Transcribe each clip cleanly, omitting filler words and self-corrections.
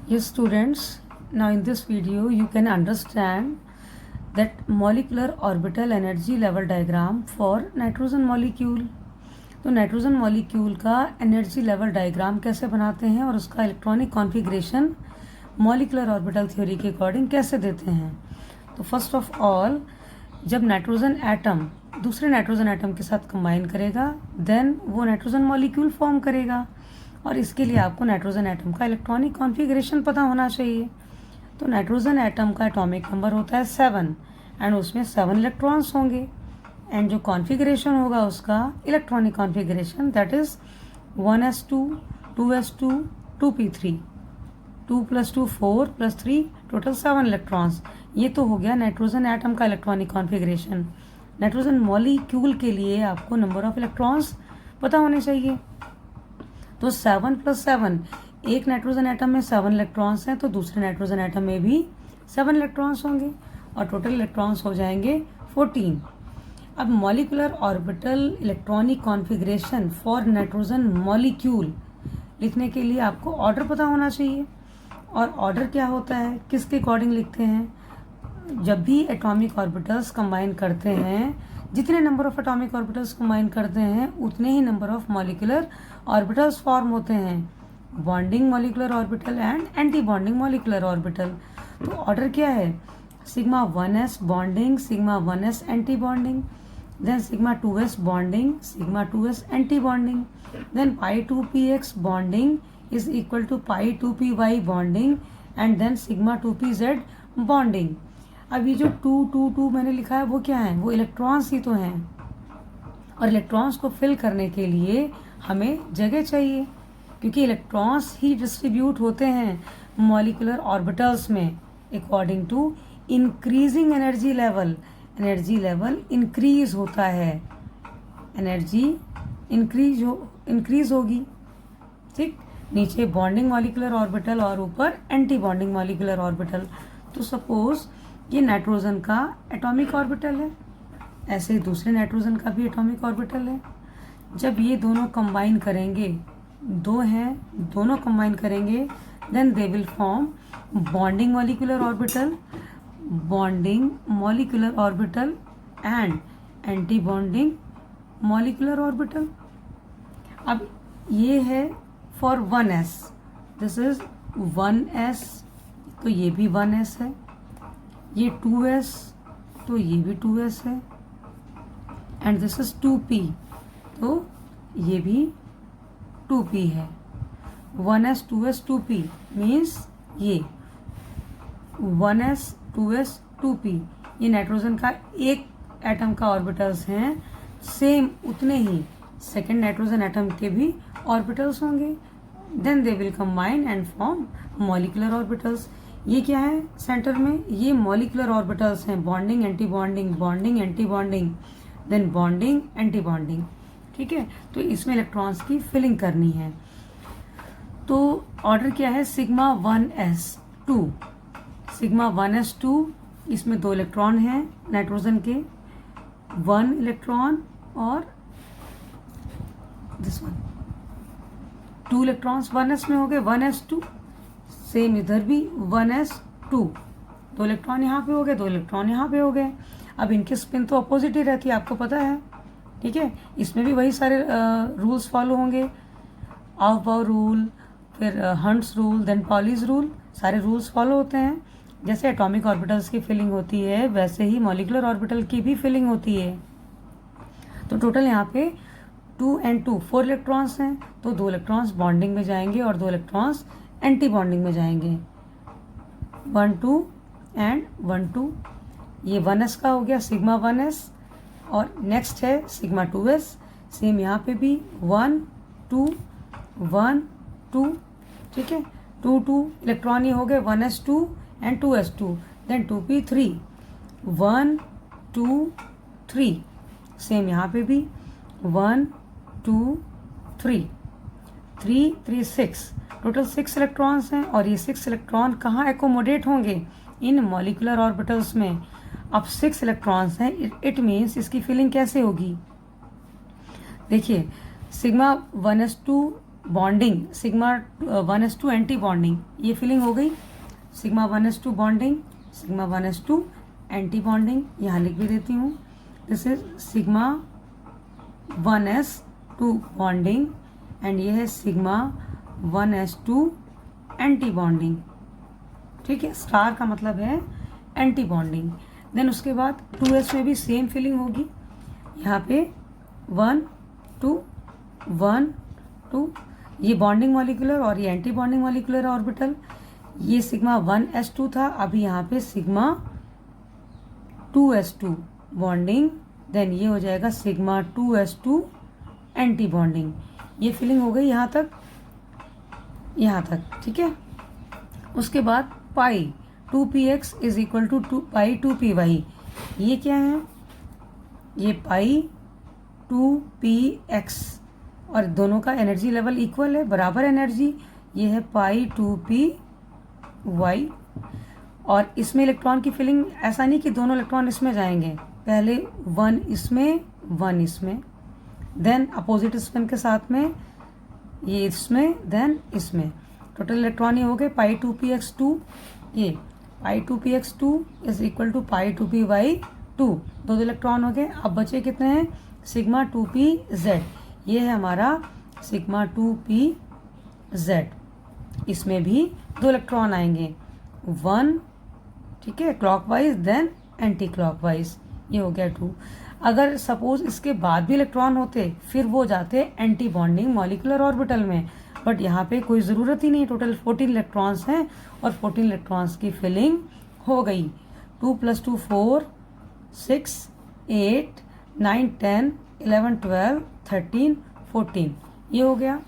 Yes, students, now in this video you can understand that molecular orbital energy level diagram for nitrogen molecule. तो nitrogen molecule का energy level diagram कैसे बनाते हैं और उसका electronic configuration molecular orbital theory के according कैसे देते हैं. तो फर्स्ट ऑफ ऑल, जब नाइट्रोजन एटम दूसरे नाइट्रोजन एटम के साथ कंबाइन करेगा देन वो नाइट्रोजन मॉलिक्यूल फॉर्म करेगा, और इसके लिए आपको नाइट्रोजन एटम का इलेक्ट्रॉनिक कॉन्फ़िगरेशन पता होना चाहिए. तो नाइट्रोजन एटम का एटॉमिक नंबर होता है 7 एंड उसमें 7 इलेक्ट्रॉन्स होंगे, एंड जो कॉन्फ़िगरेशन होगा उसका electronic configuration that is 1s2 2s2 2p3 2 + 2 4 + 3 total 7 electrons. ये तो हो गया नाइट्रोजन एटम का इलेक्ट्रॉनिक कॉन्फ़िगरेशन. नाइट्रोजन मॉलिक्यूल के लिए आपको नंबर ऑफ इलेक्ट्रॉन्स पता होने चाहिए. तो 7 + 7, एक नाइट्रोजन एटम में 7 इलेक्ट्रॉन्स हैं तो दूसरे नाइट्रोजन एटम में भी 7 इलेक्ट्रॉन्स होंगे और टोटल इलेक्ट्रॉन्स हो जाएंगे 14. अब molecular orbital electronic configuration for nitrogen molecule लिखने के लिए आपको ऑर्डर पता होना चाहिए. और ऑर्डर क्या होता है, किसके अकॉर्डिंग लिखते हैं? जब भी एटॉमिक ऑर्बिटल्स कंबाइन करते हैं, जितने number of atomic orbitals combine करते हैं उतने ही number of molecular orbitals form होते हैं. Bonding molecular orbital and anti bonding molecular orbital. तो ऑर्डर क्या है? Sigma 1s bonding, sigma 1s anti bonding, then sigma 2s bonding, sigma 2s anti-bonding, then pi 2px bonding is equal to pi 2py bonding, and then sigma 2pz bonding. अब ये जो 2 2 2 मैंने लिखा है वो क्या है? वो इलेक्ट्रॉन्स ही तो हैं, और इलेक्ट्रॉन्स को फिल करने के लिए हमें जगह चाहिए, क्योंकि इलेक्ट्रॉन्स ही डिस्ट्रीब्यूट होते हैं मॉलिकुलर ऑर्बिटल्स में according to increasing energy level. Energy level increase होता है, एनर्जी इंक्रीज होगी. ठीक, नीचे बॉन्डिंग मॉलिकुलर ऑर्बिटल और ऊपर एंटी बॉन्डिंग मॉलिकुलर ऑर्बिटल. तो सपोज ये नाइट्रोजन का एटॉमिक ऑर्बिटल है, ऐसे ही दूसरे नाइट्रोजन का भी एटॉमिक ऑर्बिटल है. जब ये दोनों कंबाइन करेंगे, दो हैं, दोनों कंबाइन करेंगे then they will form bonding molecular orbital, bonding molecular orbital and anti bonding molecular orbital. अब ये है for 1s, this is 1s, तो ये भी 1s है. ये 2s, तो ये भी 2s है. एंड दिस इज 2p, तो ये भी 2p है. 1s 2s 2p मीन्स ये 1s 2s 2p ये नाइट्रोजन का एक एटम का ऑर्बिटल्स हैं. सेम उतने ही सेकेंड नाइट्रोजन एटम के भी ऑर्बिटल्स होंगे. Then they will combine and form molecular orbitals. ये क्या है सेंटर में? ये मॉलिकुलर ऑर्बिटल्स हैं. Bonding anti bonding, bonding anti bonding, then bonding anti bonding. ठीक है, तो इसमें इलेक्ट्रॉन्स की फिलिंग करनी है. तो ऑर्डर क्या है? सिग्मा 1s2, सिग्मा 1s2, इसमें 2 इलेक्ट्रॉन हैं नाइट्रोजन के, 1 इलेक्ट्रॉन और दिस वन, 2 इलेक्ट्रॉन्स 1s में हो गए, 1s2. सेम इधर भी 1s2, 2 इलेक्ट्रॉन यहाँ पे हो गए, 2 इलेक्ट्रॉन यहाँ पे हो गए. अब इनकी स्पिन तो अपोजिट ही रहती है, आपको पता है. ठीक है, इसमें भी वही सारे रूल्स फॉलो होंगे. ऑफ-बाउ रूल, फिर Hund's rule, then Pauli's rule, सारे रूल्स फॉलो होते हैं. जैसे एटॉमिक ऑर्बिटल्स की फिलिंग होती है वैसे ही मॉलिकुलर ऑर्बिटल की भी फिलिंग होती है. तो टोटल यहाँ पे 2 and 2 4 इलेक्ट्रॉन्स हैं, तो 2 इलेक्ट्रॉन्स बॉन्डिंग में जाएंगे और 2 इलेक्ट्रॉन्स एंटी बॉन्डिंग में जाएंगे. 1 2 एंड 1 2. ये 1s का हो गया सिग्मा 1s, और नेक्स्ट है सिग्मा 2s. सेम यहाँ पे भी 1 2 1 2. ठीक है, 2 2 इलेक्ट्रॉन ही हो गए, 1s2 and 2s2, then 2p3, 1 2 3. Same यहाँ पे भी 1 2 3 3 3 6. टोटल 6 इलेक्ट्रॉन्स हैं, और ये 6 इलेक्ट्रॉन कहाँ एकोमोडेट होंगे? इन मॉलिकुलर ऑर्बिटल्स में. अब 6 इलेक्ट्रॉन्स हैं, इट मीन्स इसकी फिलिंग कैसे होगी? देखिए, sigma 1s2 bonding sigma 1s2 anti bonding, ये फीलिंग हो गई। Sigma 1s2 bonding, sigma 1s2 anti bonding, यहाँ लिख भी देती हूँ। This is sigma 1s2 bonding and ये है सिग्मा 1s2 एंटी बॉन्डिंग। ठीक है, स्टार का मतलब है एंटी बॉन्डिंग। देन उसके बाद 2s में भी सेम फीलिंग होगी। यहाँ पे 1 2 1 2, ये बॉन्डिंग मॉलिक्यूलर और ये एंटी बॉन्डिंग मॉलिक्यूलर ऑर्बिटल। ये सिग्मा 1s2 था, अभी यहाँ पे सिग्मा 2s2 बॉन्डिंग, देन ये हो जाएगा सिग्मा 2s2 एंटी बॉन्डिंग। ये फीलिंग हो गई यहाँ तक, यहाँ तक। ठीक है, उसके बाद pi 2px is equal to pi 2py, ये क्या है? ये पाई 2px और दोनों का एनर्जी लेवल इक्वल है, बराबर एनर्जी। ये है पाई 2py और इसमें इलेक्ट्रॉन की फिलिंग ऐसा नहीं कि दोनों इलेक्ट्रॉन इसमें जाएंगे, पहले 1 इसमें 1 इसमें, देन अपोजिट स्पिन के साथ में ये इसमें, देन इसमें। टोटल इलेक्ट्रॉन ये हो गए पाई 2px2, ये pi 2px2 is equal to pi 2py2, दो इलेक्ट्रॉन हो गए। अब बचे कितने हैं? सिग्मा 2pz, ये है हमारा सिग्मा 2pz। इसमें भी दो इलेक्ट्रॉन आएंगे, 1, ठीक है, क्लॉकवाइज, देन एंटी क्लॉकवाइज, ये हो गया 2। अगर सपोज इसके बाद भी इलेक्ट्रॉन होते फिर वो जाते एंटी बॉन्डिंग मॉलिक्यूलर ऑर्बिटल में, बट यहाँ पे कोई ज़रूरत ही नहीं। टोटल 14 इलेक्ट्रॉन्स हैं और 14 इलेक्ट्रॉन्स की फिलिंग हो गई। 2 + 2 4 6 8 9 10 11 12 13 14, ये हो गया।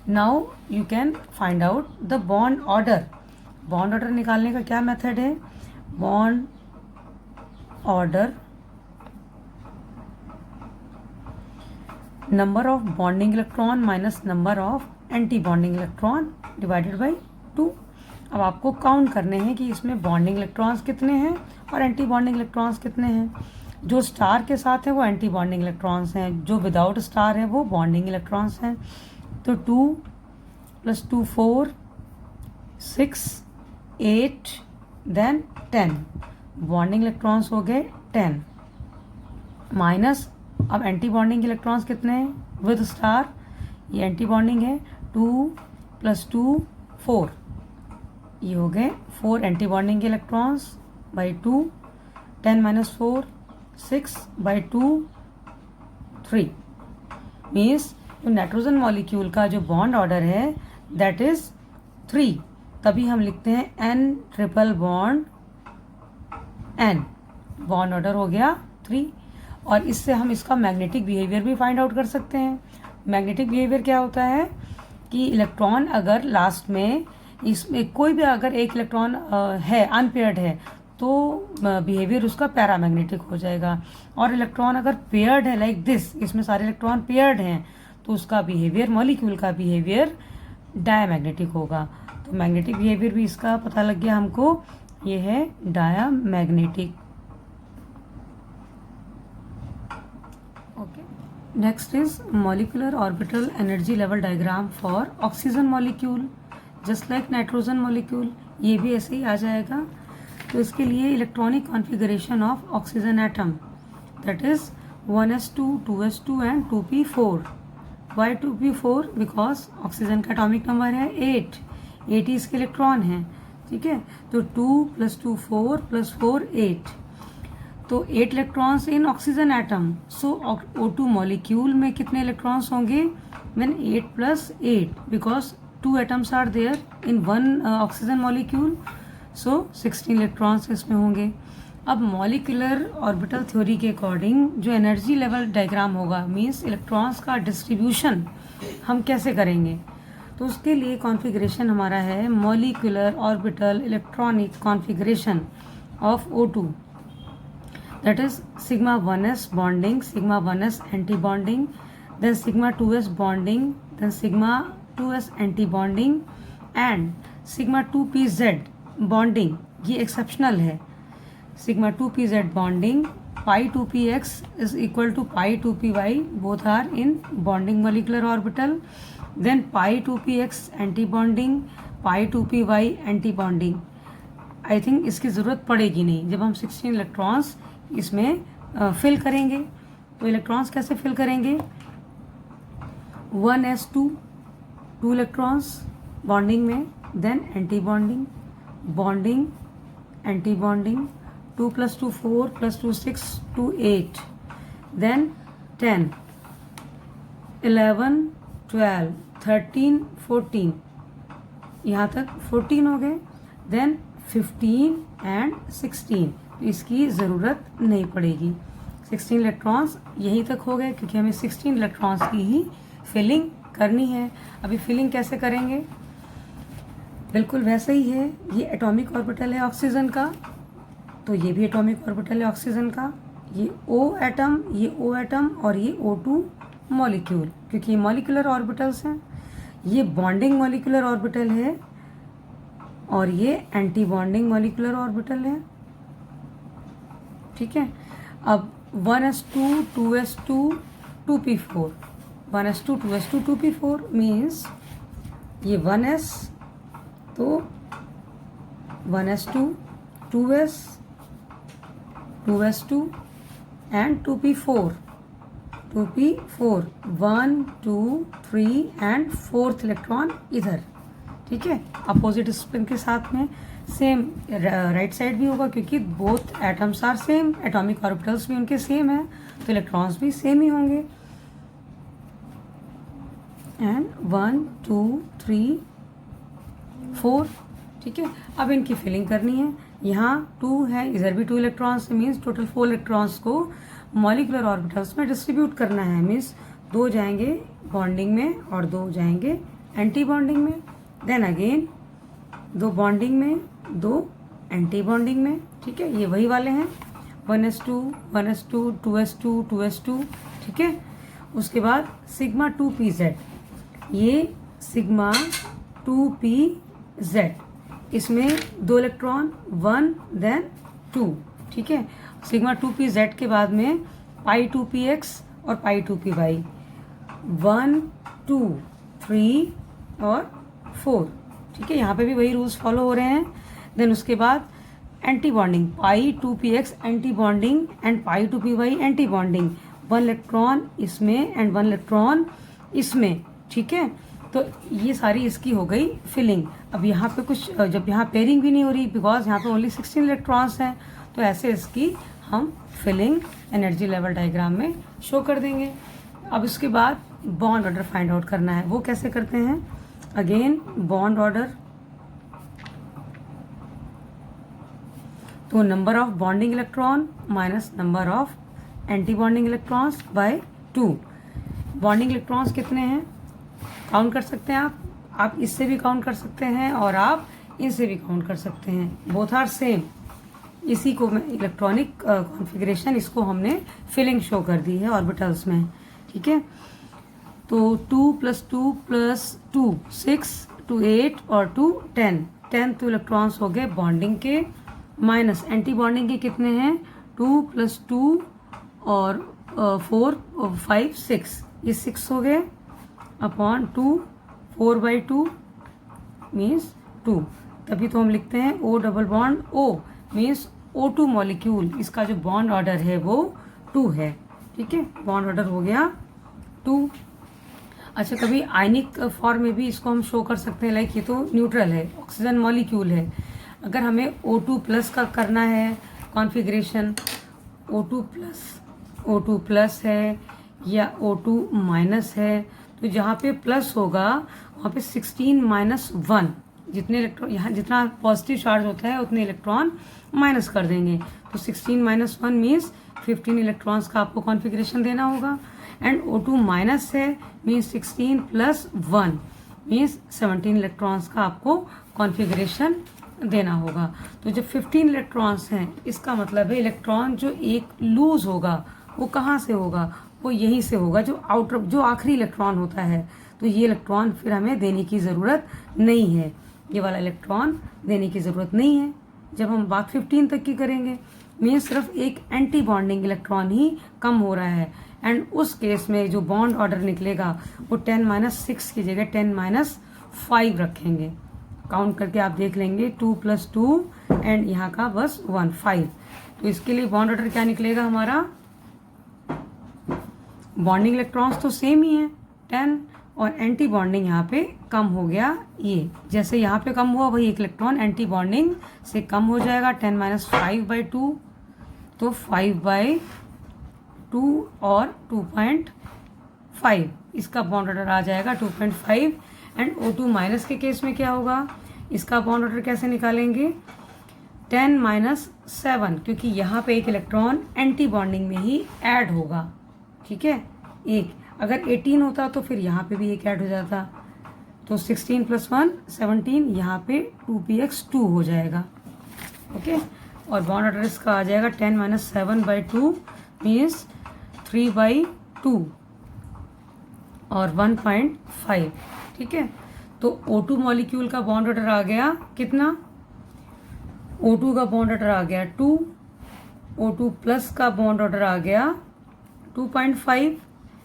Now you can find out the bond order. Bond order निकालने का क्या मेथड है? Bond order, number of bonding electron minus number of anti bonding electron divided by 2। अब आपको काउंट करने हैं कि इसमें बॉन्डिंग इलेक्ट्रॉन्स कितने हैं और एंटी बॉन्डिंग इलेक्ट्रॉन्स कितने हैं। जो स्टार के साथ है वो एंटी बॉन्डिंग इलेक्ट्रॉन्स हैं, जो विदाउट स्टार है वो बॉन्डिंग इलेक्ट्रॉन्स हैं। तो 2 + 2 4 6 8 देन 10 बॉन्डिंग इलेक्ट्रॉन्स हो गए 10, माइनस अब एंटी बॉन्डिंग इलेक्ट्रॉन्स कितने हैं विद स्टार? ये एंटी बॉन्डिंग है, 2 + 2 4, ये हो गए 4 anti bonding electrons by 2, 10 - 4 6 by 2 3, means nitrogen molecule का जो बॉन्ड ऑर्डर है दैट इज 3। तभी हम लिखते हैं n triple bond n, bond order हो गया 3। और इससे हम इसका मैग्नेटिक बिहेवियर भी फाइंड आउट कर सकते हैं। मैग्नेटिक बिहेवियर क्या होता है कि इलेक्ट्रॉन अगर लास्ट में इसमें कोई भी अगर एक इलेक्ट्रॉन है अनपेयर्ड है तो बिहेवियर उसका पैरामैग्नेटिक हो जाएगा, और इलेक्ट्रॉन अगर पेयर्ड है लाइक दिस, इसमें सारे इलेक्ट्रॉन पेयर्ड हैं, तो उसका बिहेवियर, मॉलिक्यूल का बिहेवियर डायामैग्नेटिक होगा। तो मैग्नेटिक बिहेवियर भी इसका पता लग गया हमको, ये है diamagnetic. Okay, next is molecular orbital energy level diagram for oxygen molecule, just like nitrogen molecule, ये भी ऐसे ही आ जाएगा। तो इसके लिए electronic configuration of oxygen atom, that is 1s2 2s2 and 2p4। Why 2p4? Because oxygen का एटॉमिक नंबर है 8 ही इसके इलेक्ट्रॉन हैं। ठीक है, तो 2 + 2 4 + 4 8, तो 8 electrons in oxygen atom. So O2 molecule में कितने इलेक्ट्रॉन्स होंगे? When 8 + 8, because 2 atoms are there in 1 oxygen molecule, so 16 electrons इसमें होंगे। अब मॉलिक्यूलर ऑर्बिटल थ्योरी के अकॉर्डिंग जो एनर्जी लेवल डायग्राम होगा, मींस इलेक्ट्रॉन्स का डिस्ट्रीब्यूशन हम कैसे करेंगे? तो उसके लिए कॉन्फ़िगरेशन हमारा है molecular orbital electronic configuration of O2, that is sigma 1s bonding, sigma 1s anti bonding, then sigma 2s bonding, then sigma 2s anti bonding and sigma 2pz bonding. ये एक्सेप्शनल है, sigma 2pz bonding pi 2px is equal to pi 2py, both are in bonding molecular orbital. Then pi 2px anti bonding, pi 2py anti bonding. I think इसकी ज़रूरत पड़ेगी नहीं जब हम 16 electrons इसमें fill करेंगे। तो इलेक्ट्रॉन्स कैसे फिल करेंगे? 1s2 2 इलेक्ट्रॉन्स बॉन्डिंग में, then anti bonding, bonding, anti bonding, 2 + 2 4 + 2 6 2 8, then 10 11 12 13 14, यहाँ तक 14 हो गए, देन 15 एंड 16। तो इसकी ज़रूरत नहीं पड़ेगी। 16 इलेक्ट्रॉन्स यहीं तक हो गए क्योंकि हमें 16 इलेक्ट्रॉन्स की ही फिलिंग करनी है। अभी फिलिंग कैसे करेंगे? बिल्कुल वैसे ही है। ये एटॉमिक ऑर्बिटल है ऑक्सीजन का, तो ये भी एटॉमिक ऑर्बिटल है ऑक्सीजन का। ये O एटम, ये O एटम और ये O2 मॉलिक्यूल, क्योंकि ये मॉलिक्यूलर ऑर्बिटल्स हैं। ये बॉन्डिंग मॉलिक्यूलर ऑर्बिटल है और ये एंटी बॉन्डिंग मॉलिक्यूलर ऑर्बिटल है। ठीक है। अब 1s2 2s2 2p4, 1s2 2s2 2p4 means ये 1s, तो 1s2 2s 2s2 and 2p4 2p4 1 2 3 and 4th electron इधर। ठीक है, अपोजिट स्पिन के साथ में। सेम राइट साइड भी होगा क्योंकि both atoms are same, atomic orbitals भी उनके सेम है, तो इलेक्ट्रॉन्स भी सेम ही होंगे। एंड 1 2 3 4। ठीक है, अब इनकी फिलिंग करनी है। यहाँ 2 है, इधर भी 2 इलेक्ट्रॉन्स, मीन्स टोटल 4 इलेक्ट्रॉन्स को मॉलिक्यूलर ऑर्बिटल्स में डिस्ट्रीब्यूट करना है। मीन्स 2 जाएंगे बॉन्डिंग में और 2 जाएंगे एंटी बॉन्डिंग में, देन अगेन 2 बॉन्डिंग में 2 एंटी बॉन्डिंग में। ठीक है, ये वही वाले हैं 1s2 1s2 2s2 2s2। ठीक है, उसके बाद सिग्मा 2pz, ये सिग्मा 2pz, इसमें 2 इलेक्ट्रॉन 1 देन 2। ठीक है, सिग्मा 2pz के बाद में पाई 2px और पाई 2py, 1 2 3 और 4। ठीक है, यहाँ पे भी वही रूल्स फॉलो हो रहे हैं। देन उसके बाद anti bonding, pi 2px anti bonding and pi 2py anti bonding, 1 electron इसमें एंड 1 इलेक्ट्रॉन इसमें। ठीक है, तो ये सारी इसकी हो गई फिलिंग। अब यहाँ पे कुछ, जब यहाँ पेयरिंग भी नहीं हो रही बिकॉज यहाँ पे ओनली 16 इलेक्ट्रॉन्स हैं, तो ऐसे इसकी हम फिलिंग एनर्जी लेवल डायग्राम में शो कर देंगे। अब इसके बाद बॉन्ड ऑर्डर फाइंड आउट करना है। वो कैसे करते हैं? अगेन बॉन्ड ऑर्डर, तो number of bonding electron minus number of anti bonding electrons bye 2। Bonding electrons कितने हैं काउंट कर सकते हैं आप इससे भी काउंट कर सकते हैं और आप इनसे भी काउंट कर सकते हैं, बोथ आर सेम। इसी को इलेक्ट्रॉनिक कॉन्फ़िगरेशन, इसको हमने फिलिंग शो कर दी है ऑर्बिटल्स में। ठीक है, तो 2 + 2 + 2 6 2 8 और 2 10, 10 तो इलेक्ट्रॉन्स हो गए बॉन्डिंग के, माइनस एंटी बॉन्डिंग के कितने हैं 2 + 2 और 4 और 5 6, ये 6 हो गए अपॉन 2, 4/2 मीन्स 2। तभी तो हम लिखते हैं O double bond O means O2 molecule, इसका जो बॉन्ड ऑर्डर है वो 2 है। ठीक है, बॉन्ड ऑर्डर हो गया 2। अच्छा, कभी आयनिक फॉर्म में भी इसको हम शो कर सकते हैं, लाइक ये तो न्यूट्रल है, ऑक्सीजन मॉलिक्यूल है। अगर हमें O2+ का करना है कॉन्फ़िगरेशन, O2 प्लस है या O2- है, तो जहाँ पे प्लस होगा वहाँ पे 16 - 1, जितने इलेक्ट्रॉन यहाँ जितना पॉजिटिव चार्ज होता है उतने इलेक्ट्रॉन माइनस कर देंगे। तो 16 - 1 मीन्स 15 इलेक्ट्रॉन्स का आपको कॉन्फ़िगरेशन देना होगा। एंड O2- है मीन्स 16 + 1 मीन्स 17 इलेक्ट्रॉन्स का आपको कॉन्फ़िगरेशन देना होगा। तो जब 15 इलेक्ट्रॉन्स हैं, इसका मतलब है इलेक्ट्रॉन जो एक लूज होगा वो कहाँ से होगा? वो यहीं से होगा, जो आउटर, जो आखिरी इलेक्ट्रॉन होता है। तो ये इलेक्ट्रॉन फिर हमें देने की ज़रूरत नहीं है, ये वाला इलेक्ट्रॉन देने की ज़रूरत नहीं है जब हम बात 15 तक की करेंगे। मीन्स सिर्फ एक एंटी बॉन्डिंग इलेक्ट्रॉन ही कम हो रहा है, एंड उस केस में जो बॉन्ड ऑर्डर निकलेगा वो 10-6 की जगह 10-5 रखेंगे। काउंट करके आप देख लेंगे 2 + 2 एंड यहाँ का बस 1 5। तो इसके लिए बॉन्ड ऑर्डर क्या निकलेगा हमारा, बॉन्डिंग इलेक्ट्रॉन्स तो सेम ही है 10, और एंटी बॉन्डिंग यहाँ पे कम हो गया, ये जैसे यहाँ पे कम हुआ वही एक इलेक्ट्रॉन एंटी बॉन्डिंग से कम हो जाएगा 10-5/2, तो 5/2 और 2.5, इसका बॉन्ड ऑर्डर आ जाएगा 2.5। एंड O2 माइनस के केस में क्या होगा, इसका बॉन्ड ऑर्डर कैसे निकालेंगे, 10-7, क्योंकि यहाँ पे एक इलेक्ट्रॉन एंटी बॉन्डिंग में ही ऐड होगा, ठीक है एक। अगर 18 होता तो फिर यहाँ पे भी एक ऐड हो जाता, तो 16 + 1 17, यहाँ पे 2px2 हो जाएगा, ओके। और बॉन्ड ऑर्डर इसका आ जाएगा 10-7/2 मीन्स 3/2 और 1.5, ठीक है। तो O2 मॉलिक्यूल का बॉन्ड ऑर्डर आ गया कितना, O2 का बॉन्ड ऑर्डर आ गया 2, O2+ का बॉन्ड ऑर्डर आ गया 2.5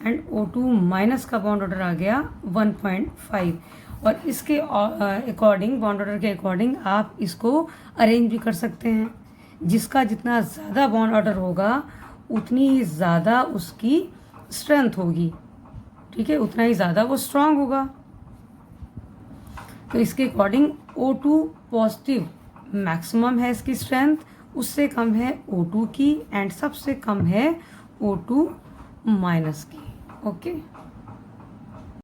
एंड O2 माइनस का बॉन्ड ऑर्डर आ गया 1.5। और इसके अकॉर्डिंग, बॉन्ड ऑर्डर के अकॉर्डिंग आप इसको अरेंज भी कर सकते हैं। जिसका जितना ज़्यादा बॉन्ड ऑर्डर होगा उतनी ही ज़्यादा उसकी स्ट्रेंथ होगी, ठीक है, उतना ही ज़्यादा वो स्ट्रांग होगा। तो इसके अकॉर्डिंग O2 पॉजिटिव मैक्सिमम है इसकी स्ट्रेंथ, उससे कम है O2 की, एंड सबसे कम है O2 माइनस की, ओके।